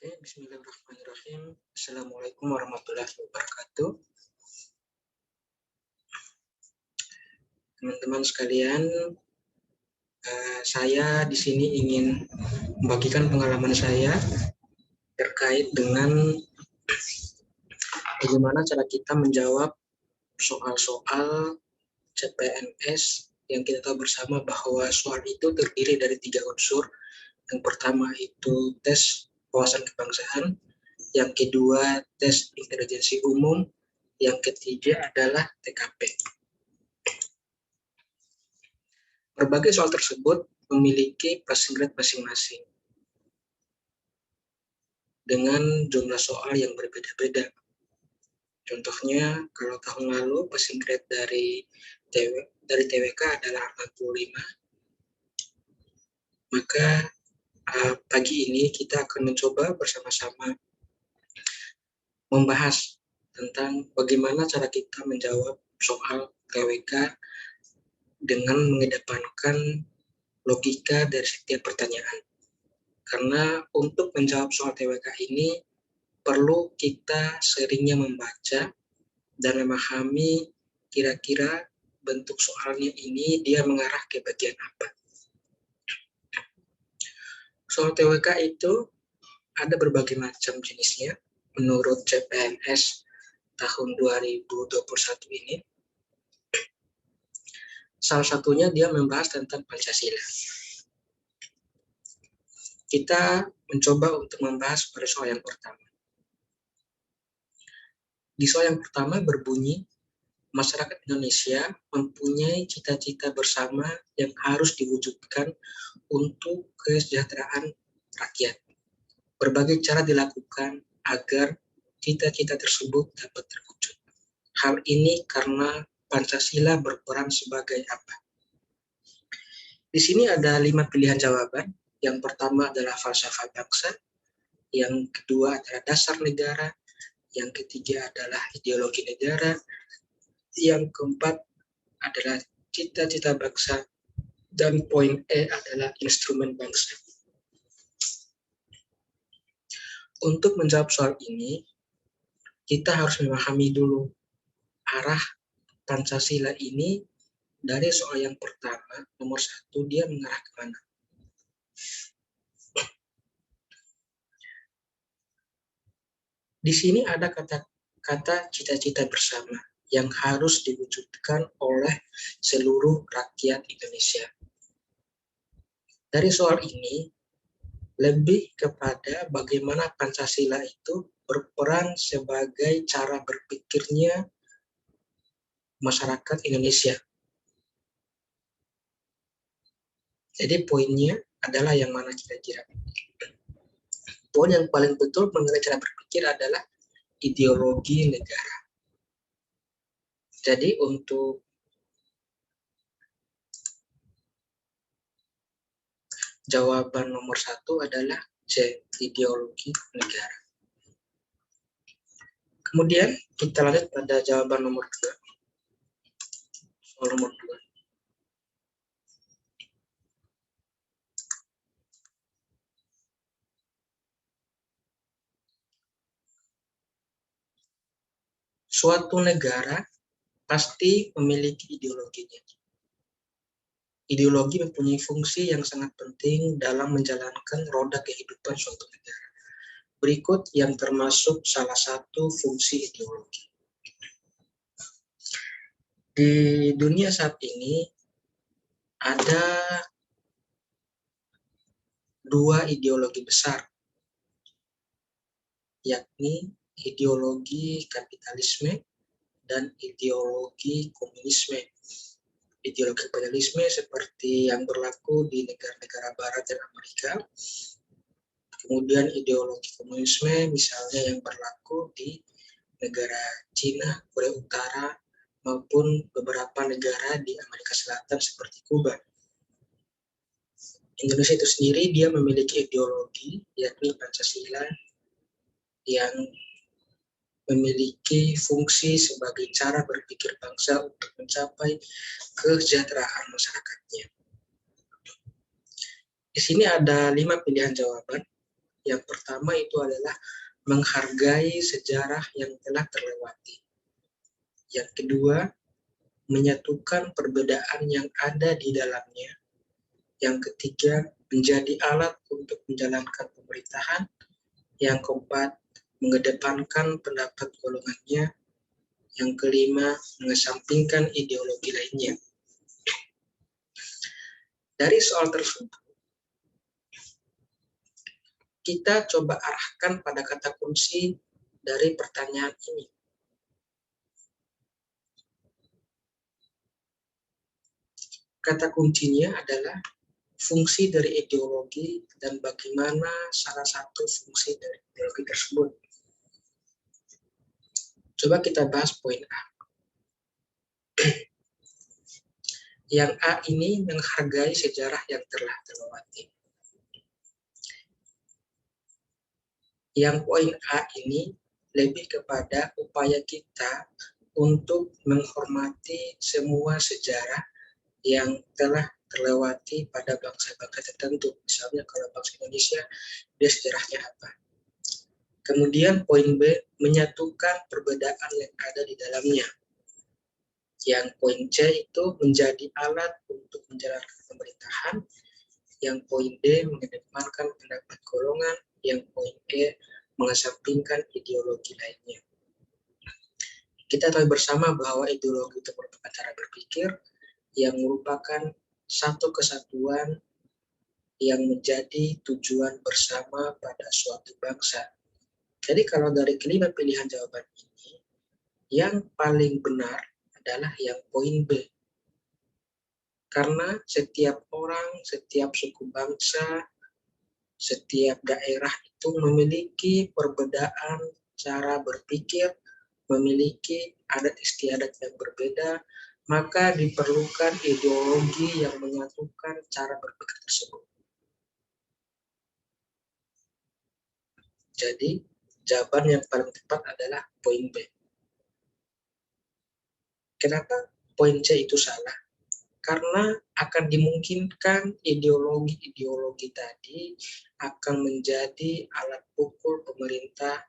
Oke, bismillahirrahmanirrahim. Assalamualaikum warahmatullahi wabarakatuh. Teman-teman sekalian, saya di sini ingin membagikan pengalaman saya terkait dengan bagaimana cara kita menjawab soal-soal CPNS yang kita tahu bersama bahwa soal itu terdiri dari 3 unsur. Yang pertama itu tes wawasan kebangsaan, yang kedua tes intelijensi umum, yang ketiga adalah TKP. Berbagai soal tersebut memiliki passing grade masing-masing dengan jumlah soal yang berbeda-beda. Contohnya, kalau tahun lalu passing grade dari TWK adalah 45, maka pagi ini kita akan mencoba bersama-sama membahas tentang bagaimana cara kita menjawab soal TWK dengan mengedepankan logika dari setiap pertanyaan. Karena untuk menjawab soal TWK ini perlu kita seringnya membaca dan memahami kira-kira bentuk soalnya ini dia mengarah ke bagian apa. Soal TWK itu ada berbagai macam jenisnya menurut CPNS tahun 2021 ini. Salah satunya dia membahas tentang Pancasila. Kita mencoba untuk membahas pada soal yang pertama. Di soal yang pertama berbunyi, masyarakat Indonesia mempunyai cita-cita bersama yang harus diwujudkan untuk kesejahteraan rakyat. Berbagai cara dilakukan agar cita-cita tersebut dapat terwujud. Hal ini karena Pancasila berperan sebagai apa? Di sini ada 5 pilihan jawaban. Yang pertama adalah falsafah bangsa, yang kedua adalah dasar negara, yang ketiga adalah ideologi negara, yang keempat adalah cita-cita bangsa, dan poin E adalah instrumen bangsa. Untuk menjawab soal ini, kita harus memahami dulu arah Pancasila ini dari soal yang pertama, nomor 1, dia mengarah kemana. Di sini ada kata cita-cita bersama yang harus diwujudkan oleh seluruh rakyat Indonesia. Dari soal ini, lebih kepada bagaimana Pancasila itu berperan sebagai cara berpikirnya masyarakat Indonesia. Jadi poinnya adalah yang mana kira-kira? Poin yang paling betul mengenai cara berpikir adalah ideologi negara. Jadi untuk jawaban nomor 1 adalah C, ideologi negara. Kemudian kita lanjut pada jawaban nomor 2. Soal nomor 2. Suatu negara pasti memiliki ideologinya. Ideologi mempunyai fungsi yang sangat penting dalam menjalankan roda kehidupan suatu negara. Berikut yang termasuk salah satu fungsi ideologi. Di dunia saat ini ada 2 ideologi besar, yakni ideologi kapitalisme dan ideologi komunisme. Ideologi kapitalisme seperti yang berlaku di negara-negara Barat dan Amerika. Kemudian ideologi komunisme misalnya yang berlaku di negara Cina, Korea Utara, maupun beberapa negara di Amerika Selatan seperti Kuba. Indonesia itu sendiri dia memiliki ideologi, yakni Pancasila, yang memiliki fungsi sebagai cara berpikir bangsa untuk mencapai kesejahteraan masyarakatnya. Di sini ada 5 pilihan jawaban. Yang pertama itu adalah menghargai sejarah yang telah terlewati. Yang kedua, menyatukan perbedaan yang ada di dalamnya. Yang ketiga, menjadi alat untuk menjalankan pemerintahan. Yang keempat, mengedepankan pendapat golongannya. Yang kelima, mengesampingkan ideologi lainnya. Dari soal tersebut, kita coba arahkan pada kata kunci dari pertanyaan ini. Kata kuncinya adalah fungsi dari ideologi dan bagaimana salah satu fungsi dari ideologi tersebut. Coba kita bahas poin A. Yang A ini menghargai sejarah yang telah terlewati. Yang poin A ini lebih kepada upaya kita untuk menghormati semua sejarah yang telah terlewati pada bangsa-bangsa tertentu. Misalnya kalau bangsa Indonesia, dia sejarahnya apa. Kemudian poin B, menyatukan perbedaan yang ada di dalamnya. Yang poin C itu menjadi alat untuk menjalankan pemerintahan. Yang poin D mengedepankan pendapat golongan. Yang poin E mengesampingkan ideologi lainnya. Kita tahu bersama bahwa ideologi itu merupakan cara berpikir yang merupakan satu kesatuan yang menjadi tujuan bersama pada suatu bangsa. Jadi kalau dari kelima pilihan jawaban ini, yang paling benar adalah yang poin B. Karena setiap orang, setiap suku bangsa, setiap daerah itu memiliki perbedaan cara berpikir, memiliki adat istiadat yang berbeda, maka diperlukan ideologi yang menyatukan cara berpikir tersebut. Jadi, jawaban yang paling tepat adalah poin B. Kenapa poin C itu salah? Karena akan dimungkinkan ideologi-ideologi tadi akan menjadi alat pukul pemerintah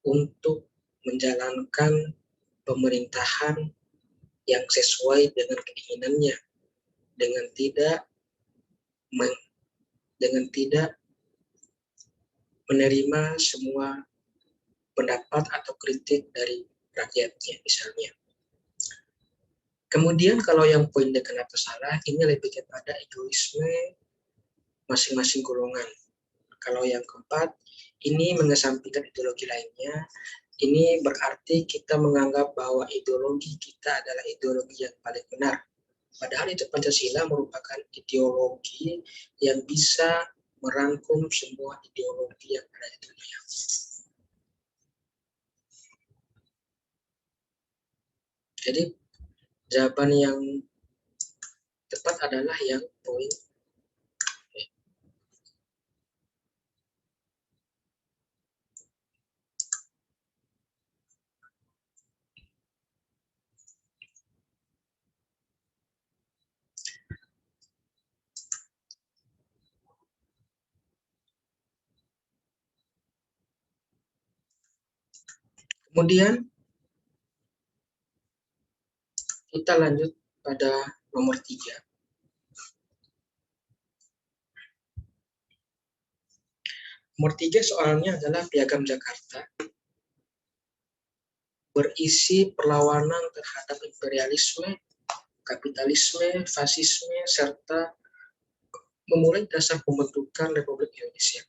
untuk menjalankan pemerintahan yang sesuai dengan keinginannya, dengan tidak menerima semua pendapat atau kritik dari rakyatnya misalnya. Kemudian kalau yang poin D kenapa salah, ini lebih kepada egoisme masing-masing golongan. Kalau yang keempat, ini mengesampingkan ideologi lainnya. Ini berarti kita menganggap bahwa ideologi kita adalah ideologi yang paling benar. Padahal itu Pancasila merupakan ideologi yang bisa merangkum semua ideologi yang ada di dunia. Jadi jawaban yang tepat adalah yang poin E. Kemudian kita lanjut pada nomor 3. Nomor 3 soalnya adalah Piagam Jakarta. Berisi perlawanan terhadap imperialisme, kapitalisme, fasisme, serta memulai dasar pembentukan Republik Indonesia.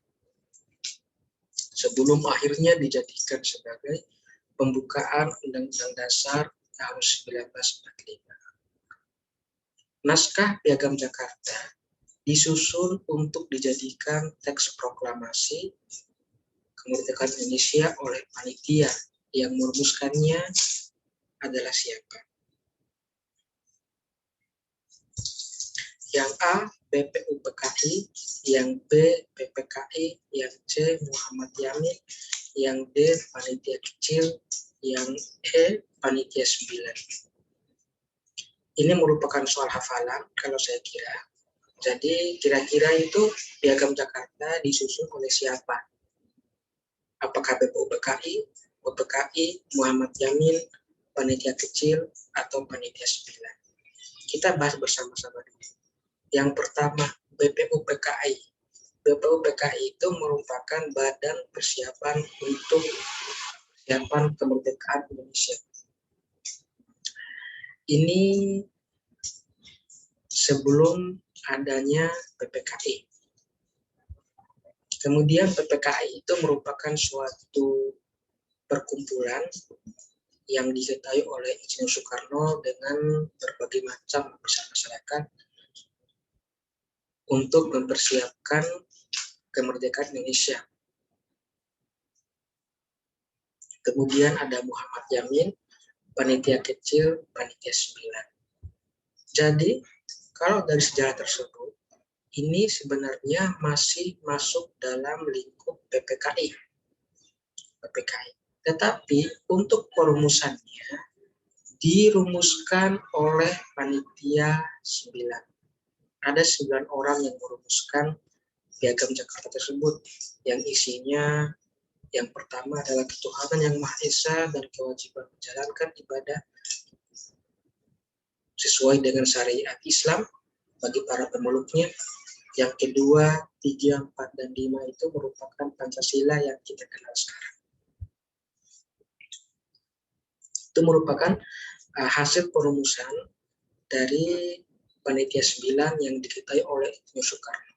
Sebelum akhirnya dijadikan sebagai pembukaan Undang-Undang Dasar tahun 1945. Naskah Piagam Jakarta disusun untuk dijadikan teks proklamasi kemerdekaan Indonesia oleh panitia yang merumuskannya adalah siapa? Yang A, BPUPKI, yang B, PPKI, yang C, Muhammad Yamin, yang D, panitia kecil, yang E, panitia 9. Ini merupakan soal hafalan kalau saya kira. Jadi kira-kira itu Piagam Jakarta disusun oleh siapa? Apakah BPUPKI, Muhammad Yamin, panitia kecil, atau panitia 9? Kita bahas bersama-sama dulu. Yang pertama, BPUPKI. BPUPKI itu merupakan badan persiapan untuk persiapan kemerdekaan Indonesia. Ini sebelum adanya PPKI. Kemudian PPKI itu merupakan suatu perkumpulan yang diketahui oleh Insinyur Soekarno dengan berbagai macam lapisan masyarakat untuk mempersiapkan kemerdekaan Indonesia. Kemudian ada Muhammad Yamin, panitia kecil, panitia 9. Jadi, kalau dari sejarah tersebut, ini sebenarnya masih masuk dalam lingkup PPKI. Tetapi untuk perumusannya dirumuskan oleh panitia 9. Ada 9 orang yang merumuskan Piagam Jakarta tersebut, yang isinya yang pertama adalah ketuhanan yang Maha Esa dan kewajiban menjalankan ibadah sesuai dengan syariat Islam bagi para pemeluknya. Yang kedua, 3, 4, dan 5 itu merupakan Pancasila yang kita kenal sekarang. Itu merupakan hasil perumusan dari panitia 9 yang diketahui oleh Insinyur Soekarno.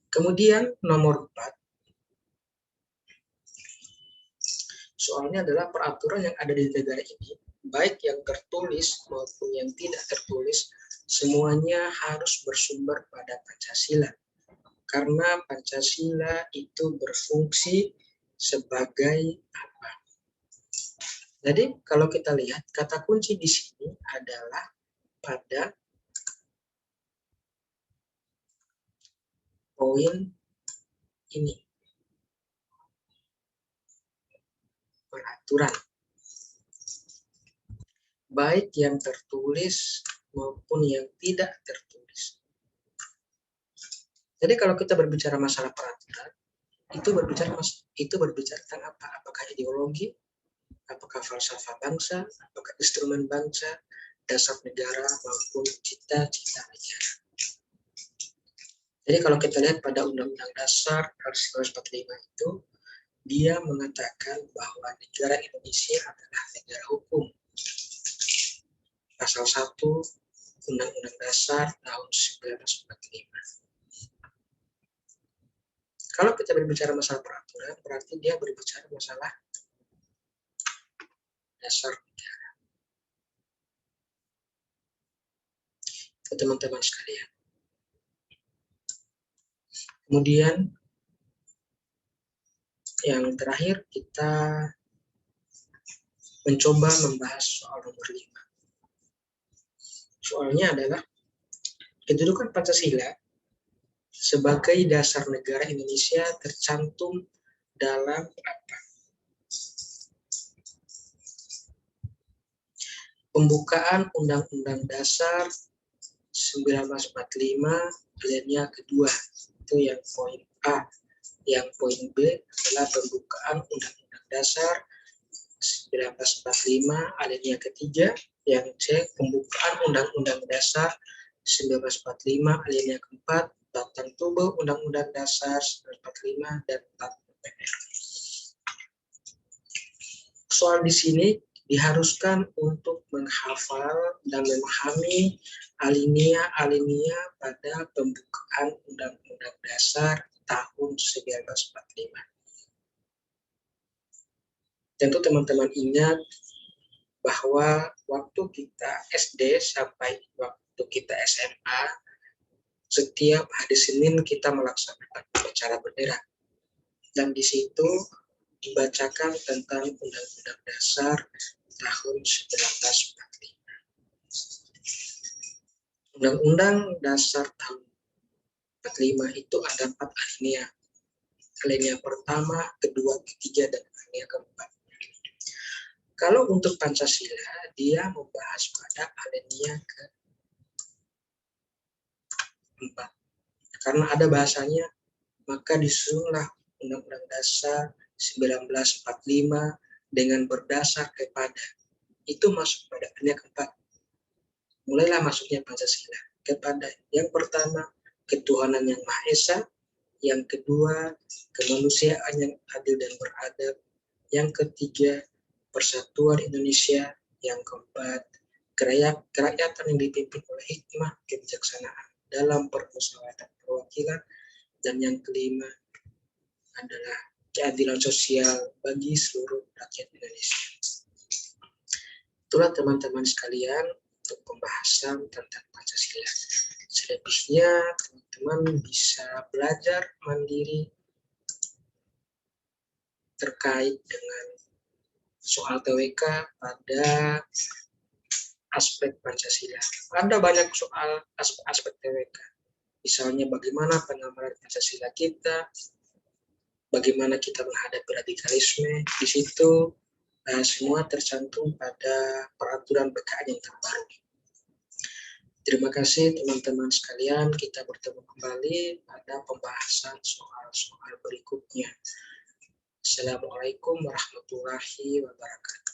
Kemudian nomor 4, soalnya adalah peraturan yang ada di negara ini, baik yang tertulis maupun yang tidak tertulis, semuanya harus bersumber pada Pancasila. Karena Pancasila itu berfungsi sebagai apa? Jadi kalau kita lihat, kata kunci di sini adalah pada poin ini. Peraturan. Baik yang tertulis maupun yang tidak tertulis. Jadi kalau kita berbicara masalah peraturan, itu berbicara tentang apa? Apakah ideologi, apakah falsafah bangsa, apakah instrumen bangsa, dasar negara maupun cita-cita negara. Jadi kalau kita lihat pada Undang-Undang Dasar 1945 itu, dia mengatakan bahwa negara Indonesia adalah negara hukum. Pasal 1 Undang-Undang Dasar tahun 1945. Kalau kita berbicara masalah peraturan, berarti dia berbicara masalah dasar negara. Teman-teman sekalian. Kemudian yang terakhir kita mencoba membahas soal nomor 5. Soalnya adalah kedudukan Pancasila sebagai dasar negara Indonesia tercantum dalam apa? Pembukaan Undang-Undang Dasar 1945 alinea kedua, itu yang poin A. Yang poin B adalah pembukaan Undang-Undang Dasar 1945 alinea ketiga. Yang C, pembukaan Undang-Undang Dasar 1945 alinea keempat, batang tubuh Undang-Undang Dasar 1945 dan tata PPR. Soal di sini diharuskan untuk menghafal dan memahami alinea-alinea pada pembukaan Undang-Undang Dasar tahun 1945. Tentu teman-teman ingat bahwa waktu kita SD sampai waktu kita SMA, setiap hari Senin kita melaksanakan upacara bendera. Dan di situ dibacakan tentang Undang-Undang Dasar tahun 1945. Undang-Undang Dasar tahun 45 itu ada 4 alinea. Alinea pertama, kedua, ketiga, dan alinea keempat. Kalau untuk Pancasila, dia membahas pada alinea 4. Karena ada bahasanya, maka disusunlah Undang-Undang Dasar 1945 dengan berdasar kepada. Itu masuk pada yang keempat. Mulailah masuknya Pancasila kepada yang pertama, ketuhanan yang Maha Esa, yang kedua, kemanusiaan yang adil dan beradab, yang ketiga, persatuan Indonesia, yang keempat, kerakyatan yang dipimpin oleh hikmah kebijaksanaan dalam permusyawaratan perwakilan, dan yang kelima adalah keadilan sosial bagi seluruh rakyat Indonesia. Itulah teman-teman sekalian untuk pembahasan tentang Pancasila. Selebihnya teman-teman bisa belajar mandiri terkait dengan soal TWK pada aspek Pancasila. Ada banyak soal aspek TWK. Misalnya bagaimana pengamalan Pancasila kita, bagaimana kita menghadapi radikalisme. Di situ semua tercantum pada peraturan BKN yang terbaru. Terima kasih teman-teman sekalian, kita bertemu kembali pada pembahasan soal-soal berikutnya. Assalamualaikum warahmatullahi wabarakatuh.